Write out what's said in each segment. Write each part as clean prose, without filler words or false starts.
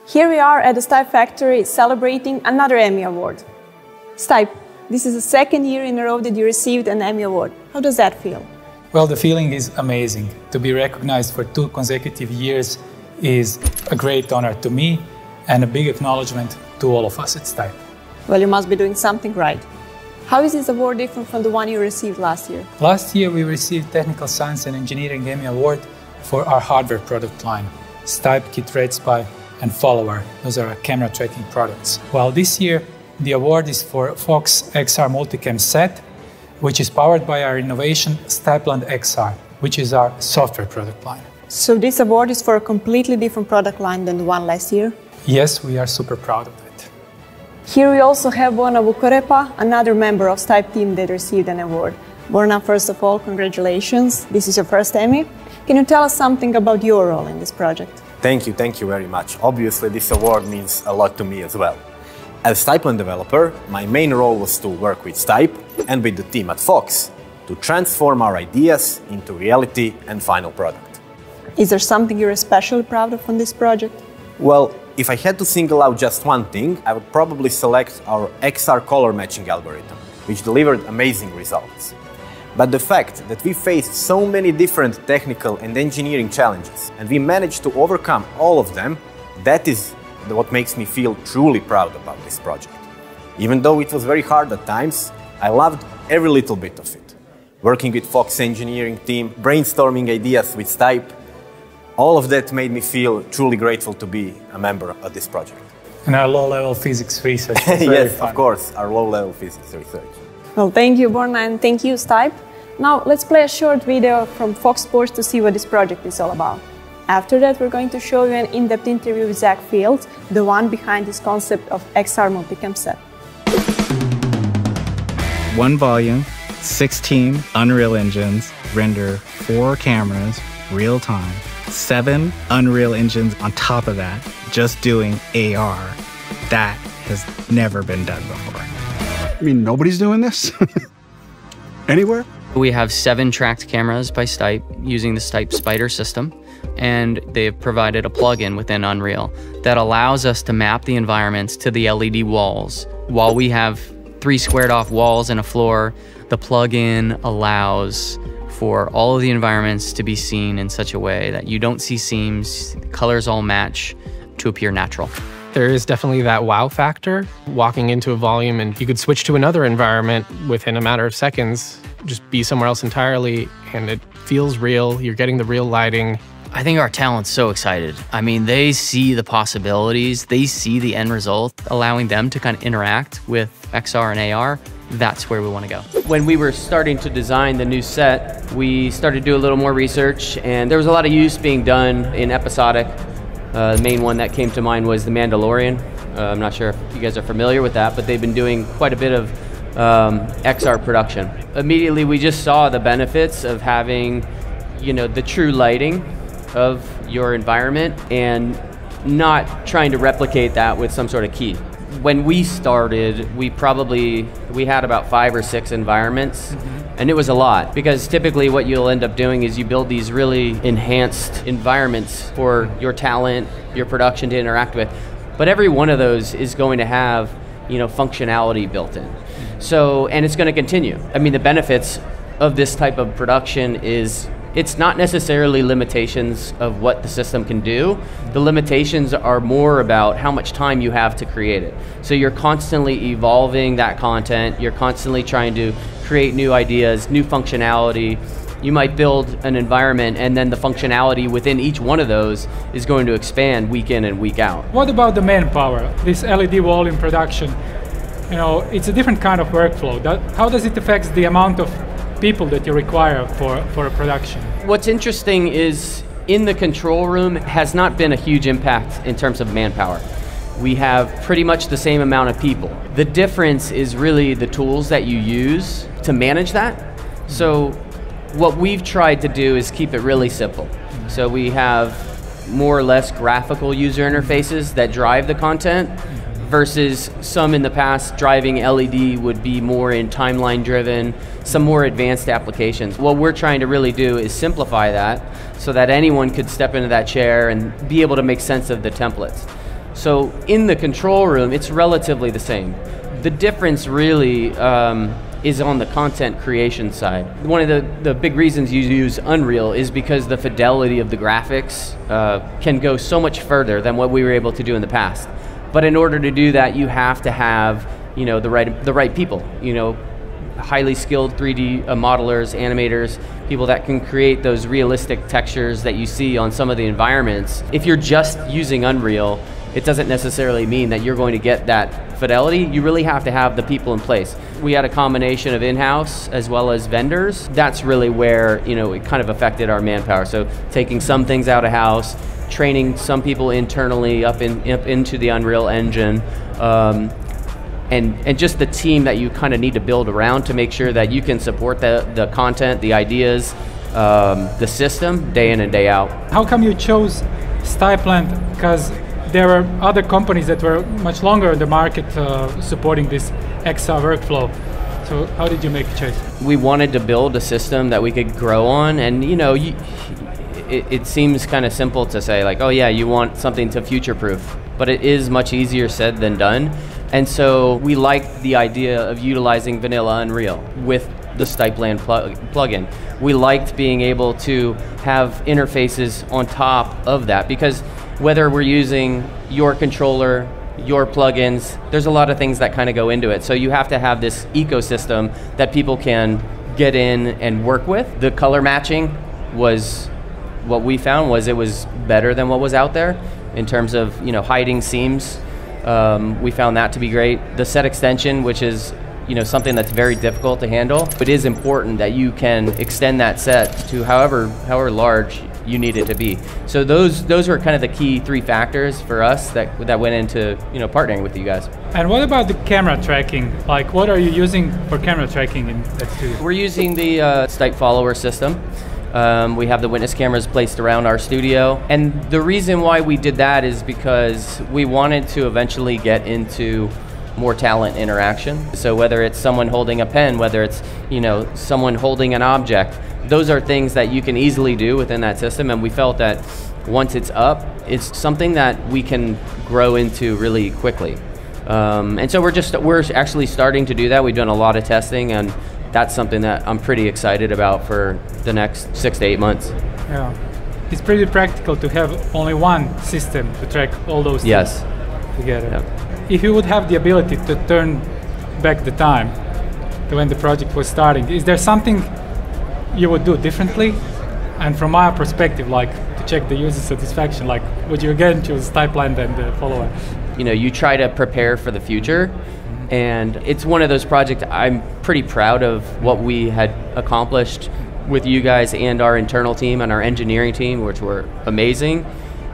Here we are at the StypeKit factory celebrating another Emmy Award. StypeKit, this is the second year in a row that you received an Emmy Award. How does that feel? Well, the feeling is amazing. To be recognized for 2 consecutive years is a great honor to me and a big acknowledgement to all of us at StypeKit. Well, you must be doing something right. How is this award different from the one you received last year? Last year we received Technical Science and Engineering Emmy Award for our hardware product line, StypeKit RedSpy and Follower. Those are our camera tracking products. While this year the award is for Fox XR multicam set, which is powered by our innovation StypeLand XR, which is our software product line. So this award is for a completely different product line than the one last year? Yes, we are super proud of it. Here we also have Borna Vukorepa, another member of StypeKit team that received an award. Borna, first of all, congratulations. This is your first Emmy. Can you tell us something about your role in this project? Thank you very much. Obviously, this award means a lot to me as well. As StypeLand developer, my main role was to work with Stype and with the team at Fox to transform our ideas into reality and final product. Is there something you're especially proud of on this project? Well, if I had to single out just one thing, I would probably select our XR color matching algorithm, which delivered amazing results. But the fact that we faced so many different technical and engineering challenges and we managed to overcome all of them, that is what makes me feel truly proud about this project. Even though it was very hard at times, I loved every little bit of it. Working with Fox engineering team, brainstorming ideas with Stype, all of that made me feel truly grateful to be a member of this project. And our low-level physics research was yes, fun. Of course, our low-level physics research. Well, thank you, Borna, and thank you, Stype. Now, let's play a short video from Fox Sports to see what this project is all about. After that, we're going to show you an in-depth interview with Zach Fields, the one behind this concept of XR multicam set. 1 volume, 16 Unreal engines, render 4 cameras, real time, 7 Unreal engines on top of that, just doing AR. That has never been done before. I mean, nobody's doing this anywhere? We have 7 tracked cameras by Stype using the Stype Spider system, and they've provided a plugin within Unreal that allows us to map the environments to the LED walls. While we have 3 squared off walls and a floor, the plugin allows for all of the environments to be seen in such a way that you don't see seams, the colors all match to appear natural. There is definitely that wow factor, walking into a volume and you could switch to another environment within a matter of seconds, just be somewhere else entirely, and it feels real, you're getting the real lighting. I think our talent's so excited. I mean, they see the possibilities, they see the end result, allowing them to kind of interact with XR and AR. That's where we want to go. When we were starting to design the new set, we started to do a little more research, and there was a lot of use being done in episodic. The main one that came to mind was The Mandalorian. I'm not sure if you guys are familiar with that, but they've been doing quite a bit of XR production. Immediately we just saw the benefits of having, you know, the true lighting of your environment and not trying to replicate that with some sort of key. When we started, we had about 5 or 6 environments, and it was a lot, because typically what you'll end up doing is you build these really enhanced environments for your talent, your production to interact with, but every one of those is going to have, you know, functionality built in. So, and it's going to continue. I mean, the benefits of this type of production is it's not necessarily limitations of what the system can do. The limitations are more about how much time you have to create it. So you're constantly evolving that content, you're constantly trying to create new ideas, new functionality. You might build an environment and then the functionality within each one of those is going to expand week in and week out. What about the manpower? This LED wall in production, you know, it's a different kind of workflow. How does it affect the amount of people that you require for a production? What's interesting is in the control room has not been a huge impact in terms of manpower. We have pretty much the same amount of people. The difference is really the tools that you use to manage that. So what we've tried to do is keep it really simple. So we have more or less graphical user interfaces that drive the content, versus some in the past driving LED would be more in timeline driven, some more advanced applications. What we're trying to really do is simplify that so that anyone could step into that chair and be able to make sense of the templates. So in the control room, it's relatively the same. The difference really is on the content creation side. One of the big reasons you use Unreal is because the fidelity of the graphics can go so much further than what we were able to do in the past. But in order to do that, you have to have, you know, the right people, you know, highly skilled 3D modelers, animators, people that can create those realistic textures that you see on some of the environments. If you're just using Unreal, it doesn't necessarily mean that you're going to get that fidelity. You really have to have the people in place. We had a combination of in-house as well as vendors. That's really where, you know, it kind of affected our manpower. So taking some things out of house, training some people internally up into the Unreal Engine, and just the team that you kind of need to build around to make sure that you can support the content, the ideas, the system day in and day out. How come you chose StypeLand? Because there were other companies that were much longer in the market supporting this XR workflow. So how did you make a choice? We wanted to build a system that we could grow on, and you know, it seems kind of simple to say like, oh yeah, you want something to future-proof, but it is much easier said than done. And so we liked the idea of utilizing vanilla Unreal with the StypeLand plugin. We liked being able to have interfaces on top of that, because whether we're using your controller, your plugins, there's a lot of things that kind of go into it. So you have to have this ecosystem that people can get in and work with. The color matching was, what we found was it was better than what was out there in terms of, you know, hiding seams. We found that to be great. The set extension, which is, you know, something that's very difficult to handle. It is important that you can extend that set to however large you need it to be. So those were kind of the key three factors for us that went into, you know, partnering with you guys. And what about the camera tracking? Like, what are you using for camera tracking in that studio? We're using the stYpe Follower system. We have the witness cameras placed around our studio. And the reason why we did that is because we wanted to eventually get into more talent interaction. So whether it's someone holding a pen, whether it's, you know, someone holding an object, those are things that you can easily do within that system. And we felt that once it's up, it's something that we can grow into really quickly. And so we're actually starting to do that. We've done a lot of testing, and that's something that I'm pretty excited about for the next 6 to 8 months. Yeah, it's pretty practical to have only one system to track all those things together. Yep. If you would have the ability to turn back the time to when the project was starting, is there something you would do differently? And from my perspective, like to check the user satisfaction, like would you again choose StypeLand and the Follower? You know, you try to prepare for the future. And it's one of those projects I'm pretty proud of what we had accomplished with you guys and our internal team and our engineering team, which were amazing,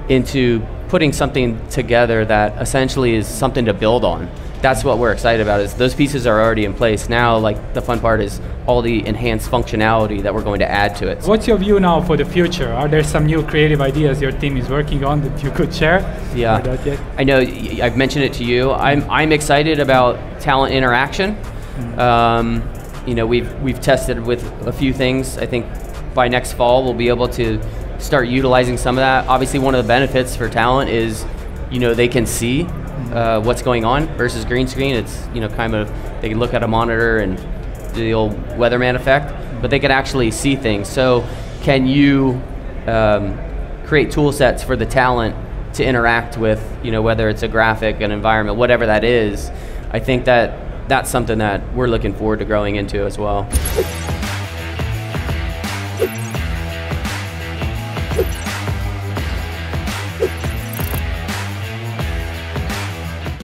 into putting something together that essentially is something to build on. That's what we're excited about, is those pieces are already in place. Now, like, the fun part is all the enhanced functionality that we're going to add to it. What's your view now for the future? Are there some new creative ideas your team is working on that you could share? Yeah, I know I've mentioned it to you. I'm excited about talent interaction. You know, we've tested with a few things. I think by next fall we'll be able to start utilizing some of that. Obviously, one of the benefits for talent is, you know, they can see what's going on versus green screen. It's, you know, kind of, they can look at a monitor and do the old weatherman effect, but they can actually see things. So can you create tool sets for the talent to interact with, you know, whether it's a graphic, an environment, whatever that is? I think that that's something that we're looking forward to growing into as well.